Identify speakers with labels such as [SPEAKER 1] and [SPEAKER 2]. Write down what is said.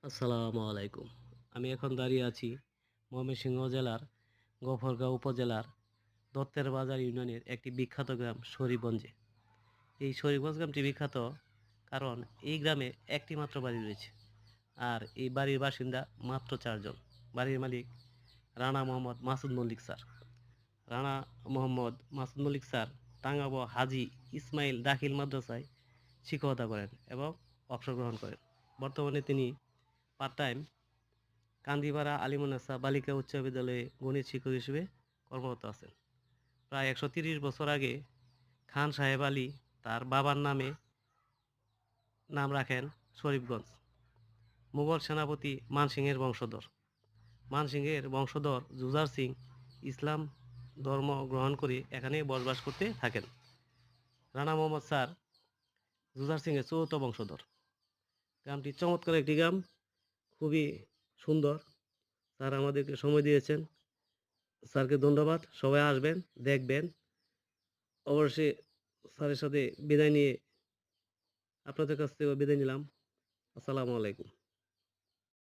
[SPEAKER 1] আসসালামু আলাইকুম। আমি এখন দাঁড়িয়ে আছি ময়মনসিংহ জেলার গফরগাঁও উপজেলার দত্তের বাজার ইউনিয়নের একটি বিখ্যাত গ্রাম শরীফগঞ্জে। এই শরীফগঞ্জ গ্রামটি বিখ্যাত কারণ এই গ্রামে একটি মাত্র বাড়ি রয়েছে। আর এই বাড়ির বাসিন্দা মাত্র ৪ জন। বাড়ির মালিক রানা মোহাম্মদ মাসুদ মল্লিক স্যার। রানা মোহাম্মদ মাসুদ মল্লিক স্যার টাঙ্গাবো হাজী ইসমাইল দাখিল মাদ্রাসায় শিক্ষকতা করেন এবং অবসর গ্রহণ করেন। বর্তমানে তিনি পার্ট টাইম কান্দিপাড়া আলিমুন্নেছা বালিকা উচ্চ বিদ্যালয়ে গণিত শিক্ষক হিসেবে কর্মরত আছেন। প্রায় ১৩০ বছর আগে খান সাহেব আলী তার বাবার নাম রাখেন শরীফগঞ্জ। মুঘল সেনাপতি মানসিংহের বংশধর। মানসিংহের বংশধর জুঝার সিং ইসলাম ধর্ম গ্রহণ করে এখানে বসবাস করতে থাকেন। রানা মোহাম্মদ স্যার জুঝার সিংয়ের চতুর্থ বংশধর। গ্রামটি চমৎকার একটি গ্রাম, খুবই সুন্দর। স্যার আমাদেরকে সময় দিয়েছেন, স্যারকে ধন্যবাদ। সবাই আসবেন, দেখবেন। অবশ্যই স্যারের সাথে বিদায় নিয়ে আপনাদের কাছ থেকেও বিদায় নিলাম। আসসালামু আলাইকুম।